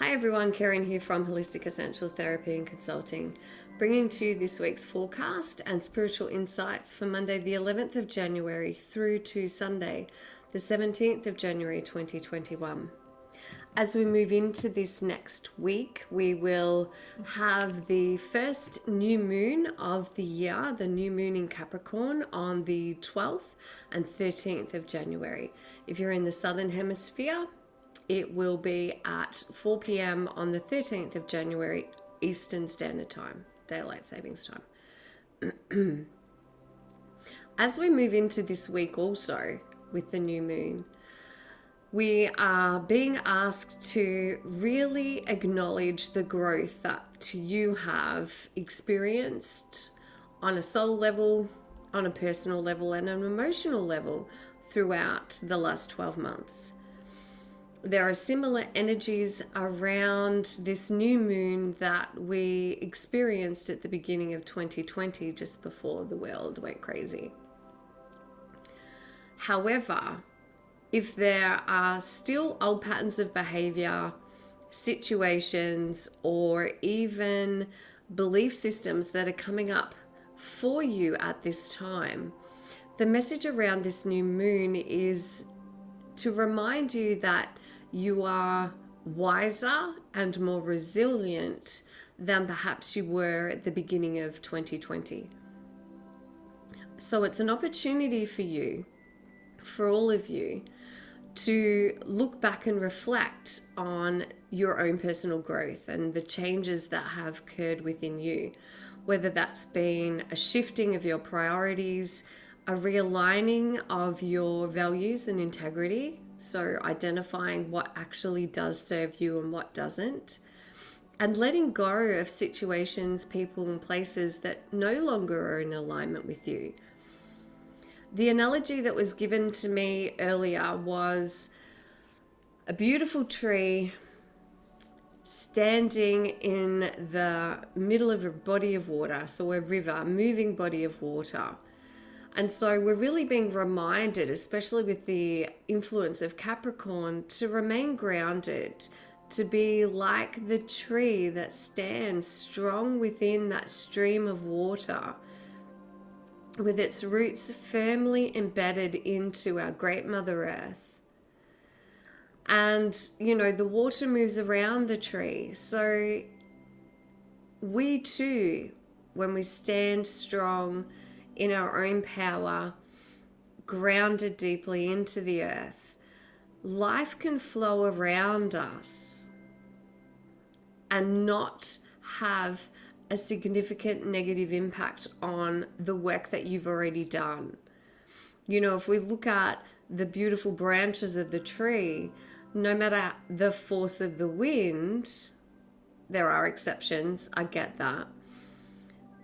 Hi everyone, Karen here from Holistic Essentials Therapy and Consulting, bringing to you this week's forecast and spiritual insights for Monday the 11th of January through to Sunday the 17th of January 2021. As we move into this next week, we will have the first new moon of the year, the new moon in Capricorn, on the 12th and 13th of January. If you're in the Southern Hemisphere, it will be at 4 p.m. on the 13th of January, Eastern Standard Time, Daylight Savings Time. As we move into this week also with the new moon, we are being asked to really acknowledge the growth that you have experienced on a soul level, on a personal level, and an emotional level throughout the last 12 months. There are similar energies around this new moon that we experienced at the beginning of 2020, just before the world went crazy. However, if there are still old patterns of behavior, situations, or even belief systems that are coming up for you at this time, the message around this new moon is to remind you that you are wiser and more resilient than perhaps you were at the beginning of 2020. So it's an opportunity for you, for all of you, to look back and reflect on your own personal growth and the changes that have occurred within you, whether that's been a shifting of your priorities, a realigning of your values and integrity. So identifying what actually does serve you and what doesn't, and letting go of situations, people, and places that no longer are in alignment with you. The analogy that was given to me earlier was a beautiful tree standing in the middle of a body of water, so a river, a moving body of water. And so we're really being reminded, especially with the influence of Capricorn, to remain grounded, to be like the tree that stands strong within that stream of water, with its roots firmly embedded into our great Mother Earth. And, the water moves around the tree. So we too, when we stand strong in our own power, grounded deeply into the earth, life can flow around us and not have a significant negative impact on the work that you've already done. If we look at the beautiful branches of the tree, no matter the force of the wind, there are exceptions, I get that,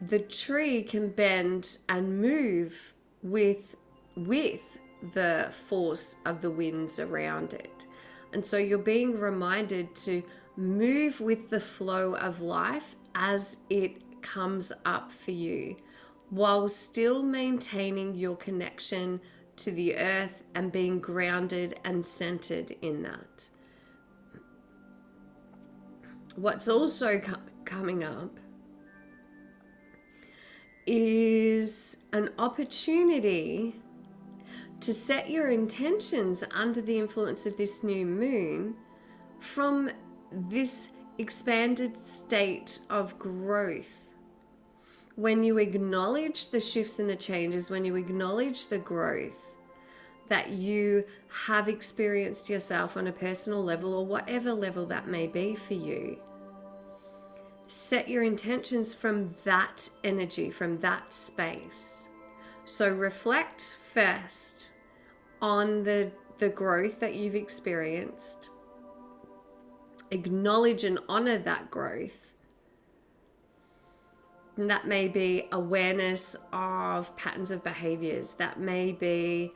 the tree can bend and move with the force of the winds around it. And so you're being reminded to move with the flow of life as it comes up for you, while still maintaining your connection to the earth and being grounded and centered in that. What's also coming up is an opportunity to set your intentions under the influence of this new moon from this expanded state of growth. When you acknowledge the shifts and the changes, when you acknowledge the growth that you have experienced yourself on a personal level, or whatever level that may be for you, set your intentions from that energy, from that space. So reflect first on the growth that you've experienced. Acknowledge and honor that growth. And that may be awareness of patterns of behaviors. That may be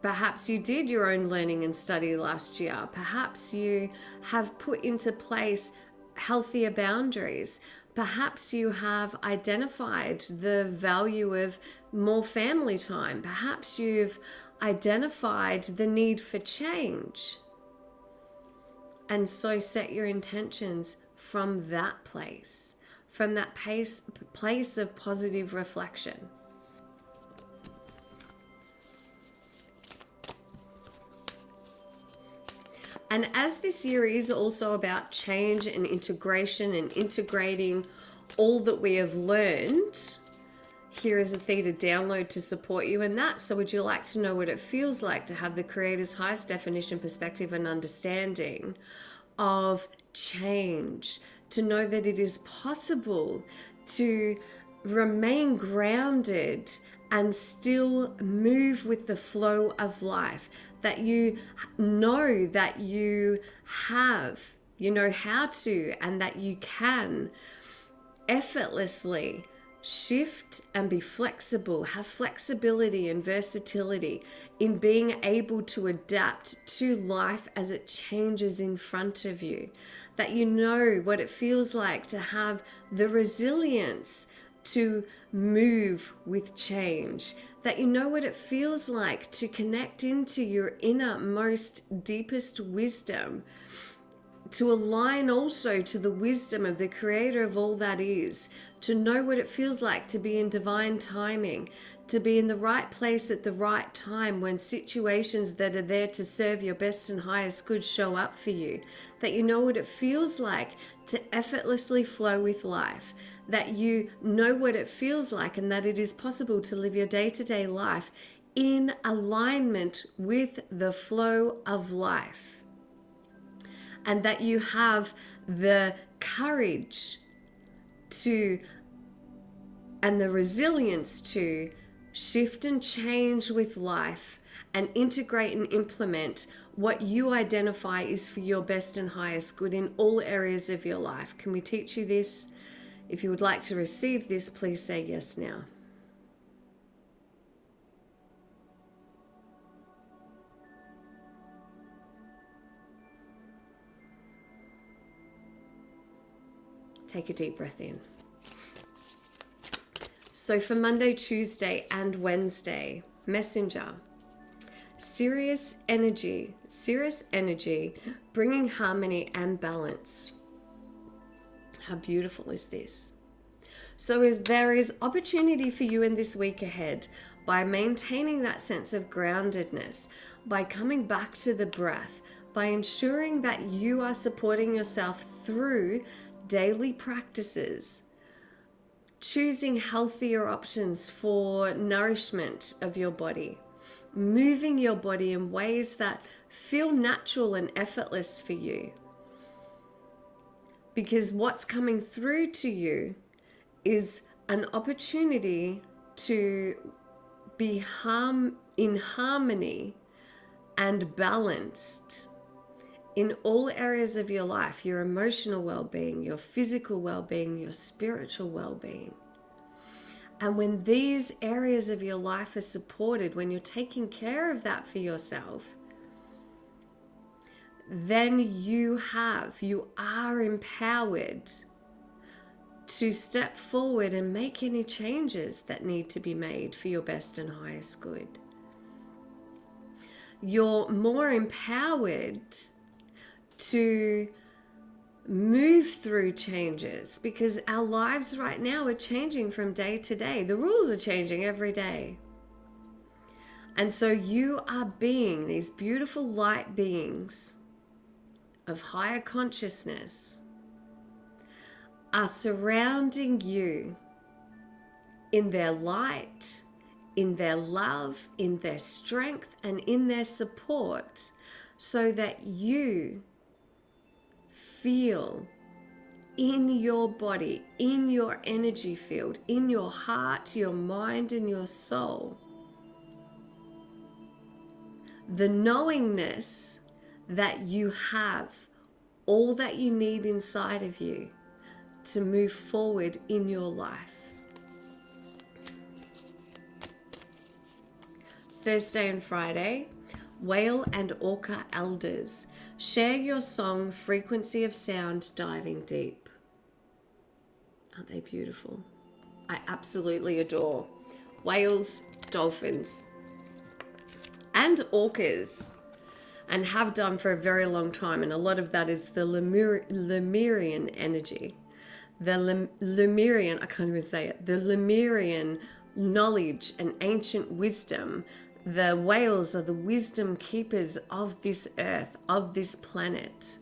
perhaps you did your own learning and study last year. Perhaps you have put into place healthier boundaries. Perhaps you have identified the value of more family time. Perhaps you've identified the need for change. And so set your intentions from that place, from that place of positive reflection. And as this year is also about change and integration and integrating all that we have learned, here is a theta download to support you in that. So would you like to know what it feels like to have the Creator's highest definition, perspective, and understanding of change? To know that it is possible to remain grounded and still move with the flow of life. That you know that you have, you know how to, and that you can effortlessly shift and be flexible, have flexibility and versatility in being able to adapt to life as it changes in front of you. That you know what it feels like to have the resilience to move with change. That you know what it feels like to connect into your innermost, deepest wisdom, to align also to the wisdom of the Creator of all that is, to know what it feels like to be in divine timing, to be in the right place at the right time when situations that are there to serve your best and highest good show up for you. That you know what it feels like to effortlessly flow with life. That you know what it feels like, and that it is possible to live your day-to-day life in alignment with the flow of life. And that you have the courage to, and the resilience to shift and change with life and integrate and implement what you identify is for your best and highest good in all areas of your life. Can we teach you this? If you would like to receive this, please say yes now. Take a deep breath in. So for Monday, Tuesday, and Wednesday, Messenger, Sirius energy, bringing harmony and balance. How beautiful is this? So there is opportunity for you in this week ahead by maintaining that sense of groundedness, by coming back to the breath, by ensuring that you are supporting yourself through daily practices, choosing healthier options for nourishment of your body, moving your body in ways that feel natural and effortless for you. Because what's coming through to you is an opportunity to be in harmony and balanced in all areas of your life, your emotional well-being, your physical well-being, your spiritual well-being. And when these areas of your life are supported, when you're taking care of that for yourself, then you are empowered to step forward and make any changes that need to be made for your best and highest good. You're more empowered to move through changes, because our lives right now are changing from day to day. The rules are changing every day. And so you are being these beautiful light beings of higher consciousness are surrounding you in their light, in their love, in their strength, and in their support, so that you feel in your body, in your energy field, in your heart, your mind, and your soul, the knowingness that you have all that you need inside of you to move forward in your life. Thursday and Friday, Whale and Orca elders, share your song, frequency of sound, diving deep. Aren't they beautiful? I absolutely adore whales, dolphins, and orcas. and have done for a very long time. And a lot of that is the Lemurian energy. The Lemurian, I can't even say it, the Lemurian knowledge and ancient wisdom. The whales are the wisdom keepers of this earth, of this planet.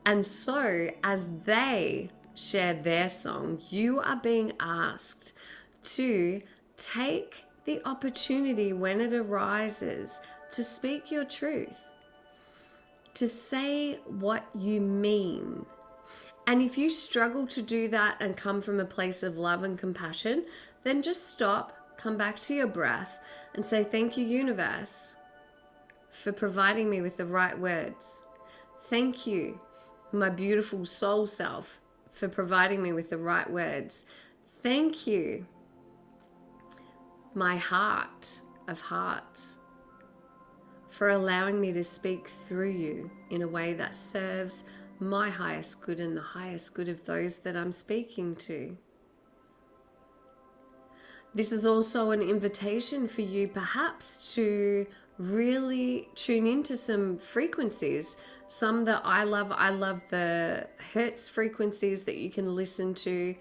And so as they share their song, you are being asked to take the opportunity when it arises to speak your truth, to say what you mean. And if you struggle to do that and come from a place of love and compassion, then just stop, come back to your breath and say, thank you, universe, for providing me with the right words. Thank you, my beautiful soul self, for providing me with the right words. Thank you, my heart of hearts, for allowing me to speak through you in a way that serves my highest good and the highest good of those that I'm speaking to. This is also an invitation for you perhaps to really tune into some frequencies. Some that I love the Hertz frequencies that you can listen to.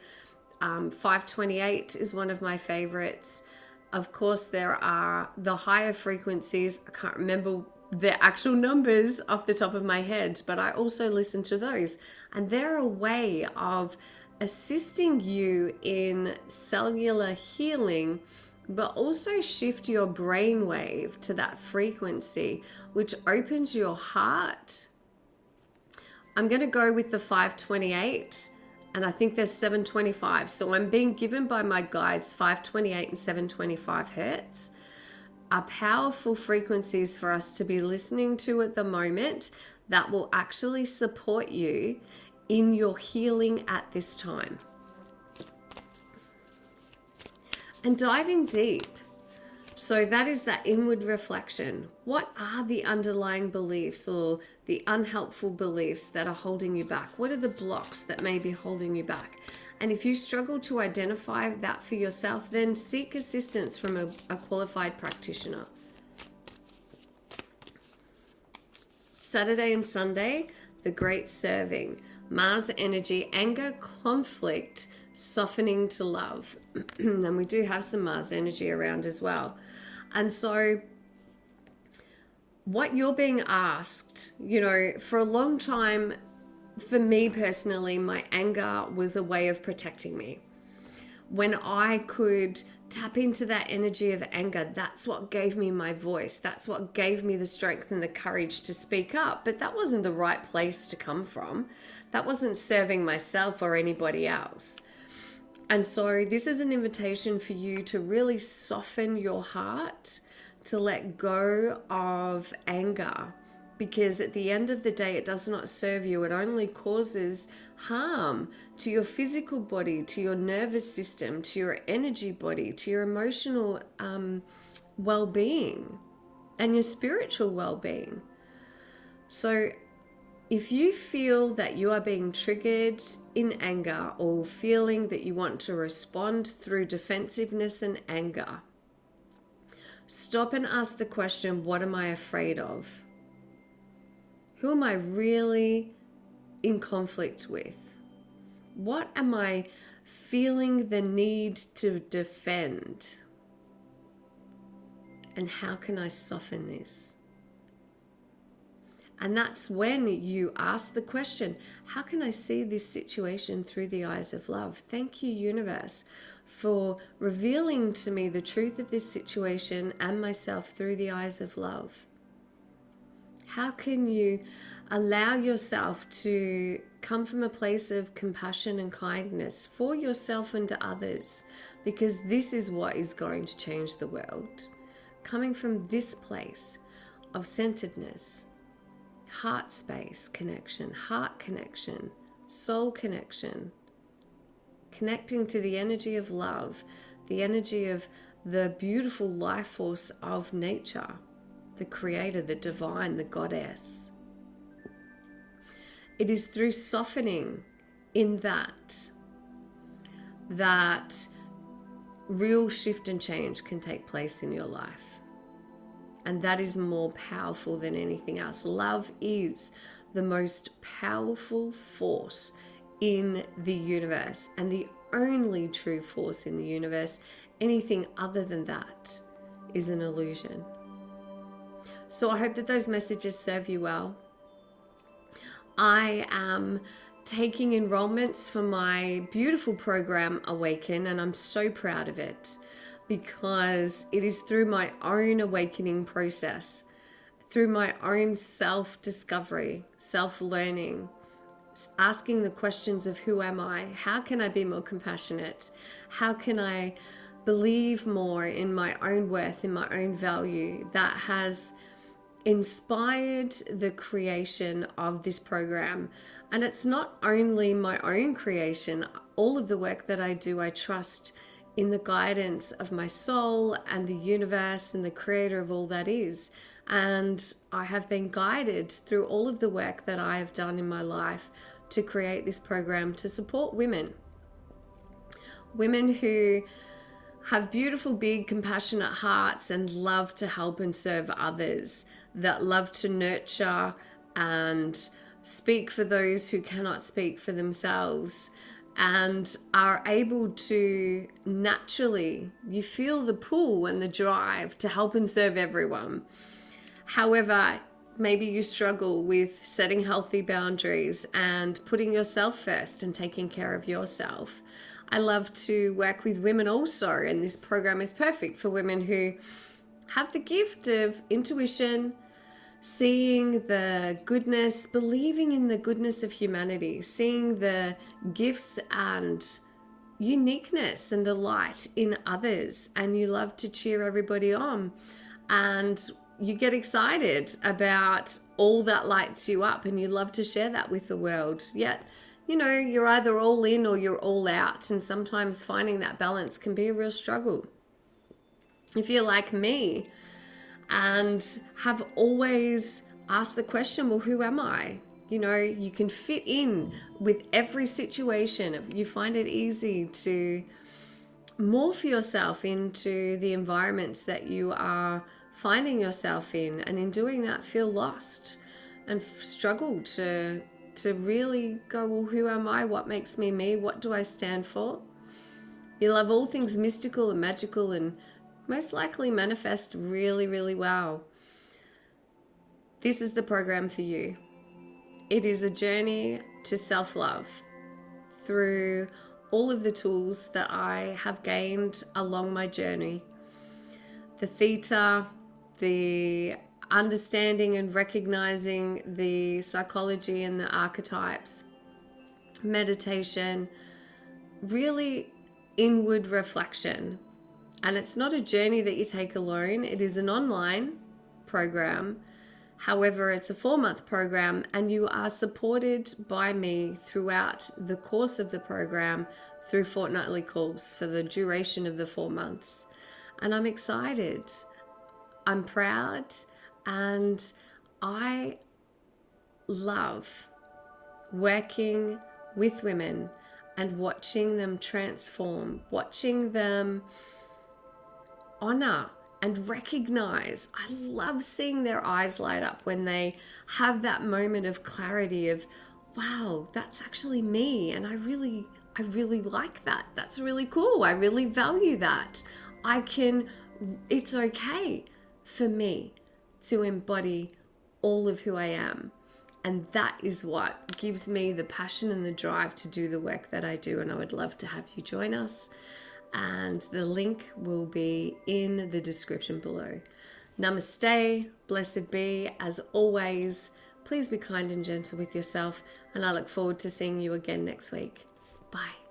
528 is one of my favorites. Of course, there are the higher frequencies. I can't remember the actual numbers off the top of my head, but I also listen to those. And they're a way of assisting you in cellular healing, but also shift your brainwave to that frequency, which opens your heart. I'm going to go with the 528. And I think there's 725. So I'm being given by my guides 528 and 725 hertz are powerful frequencies for us to be listening to at the moment that will actually support you in your healing at this time. And diving deep. So that is that inward reflection. What are the underlying beliefs or the unhelpful beliefs that are holding you back? What are the blocks that may be holding you back? And if you struggle to identify that for yourself, then seek assistance from a qualified practitioner. Saturday and Sunday, the great serving. Mars energy, anger, conflict, softening to love. And we do have some Mars energy around as well. And so what you're being asked, for a long time, for me personally, my anger was a way of protecting me. When I could tap into that energy of anger, that's what gave me my voice. That's what gave me the strength and the courage to speak up. But that wasn't the right place to come from. That wasn't serving myself or anybody else. And so this is an invitation for you to really soften your heart, to let go of anger, because at the end of the day, it does not serve you. It only causes harm to your physical body, to your nervous system, to your energy body, to your emotional well-being and your spiritual well-being. So if you feel that you are being triggered in anger or feeling that you want to respond through defensiveness and anger, stop and ask the question, what am I afraid of? Who am I really in conflict with? What am I feeling the need to defend? And how can I soften this? And that's when you ask the question, how can I see this situation through the eyes of love? Thank you, universe, for revealing to me the truth of this situation and myself through the eyes of love. How can you allow yourself to come from a place of compassion and kindness for yourself and to others? Because this is what is going to change the world. Coming from this place of centeredness, heart space connection, heart connection, soul connection, connecting to the energy of love, the energy of the beautiful life force of nature, the creator, the divine, the goddess. It is through softening in that real shift and change can take place in your life. And that is more powerful than anything else. Love is the most powerful force in the universe and the only true force in the universe. Anything other than that is an illusion. So I hope that those messages serve you well. I am taking enrollments for my beautiful program, Awaken, and I'm so proud of it because it is through my own awakening process, through my own self-discovery, self-learning, asking the questions of who am I? How can I be more compassionate? How can I believe more in my own worth, in my own value? That has inspired the creation of this program. And it's not only my own creation. All of the work that I do, I trust in the guidance of my soul and the universe and the creator of all that is. And I have been guided through all of the work that I have done in my life to create this program to support women. Women who have beautiful, big, compassionate hearts and love to help and serve others, that love to nurture and speak for those who cannot speak for themselves, and are able to naturally, you feel the pull and the drive to help and serve everyone. However, maybe you struggle with setting healthy boundaries and putting yourself first and taking care of yourself. I love to work with women also, and this program is perfect for women who have the gift of intuition, seeing the goodness, believing in the goodness of humanity, seeing the gifts and uniqueness and the light in others, and you love to cheer everybody on, and you get excited about all that lights you up, and you love to share that with the world. Yet, you know, you're either all in or you're all out, and sometimes finding that balance can be a real struggle. If you're like me and have always asked the question, well, who am I? You know, you can fit in with every situation. You find it easy to morph yourself into the environments that you are finding yourself in, and in doing that feel lost and struggle to really go, well, who am I? What makes me me? What do I stand for? You love all things mystical and magical and most likely manifest really, really well. This is the program for you. It is a journey to self-love through all of the tools that I have gained along my journey. The theta, the understanding and recognizing the psychology and the archetypes, meditation, really inward reflection. And it's not a journey that you take alone. It is an online program. However, it's a 4-month program, and you are supported by me throughout the course of the program through fortnightly calls for the duration of the 4 months. And I'm excited. I'm proud, and I love working with women and watching them transform, watching them honor and recognize. I love seeing their eyes light up when they have that moment of clarity of, wow, that's actually me, and I really like that. That's really cool. I really value that. It's okay for me to embody all of who I am. And that is what gives me the passion and the drive to do the work that I do. And I would love to have you join us. And the link will be in the description below. Namaste, blessed be. As always, please be kind and gentle with yourself. And I look forward to seeing you again next week. Bye.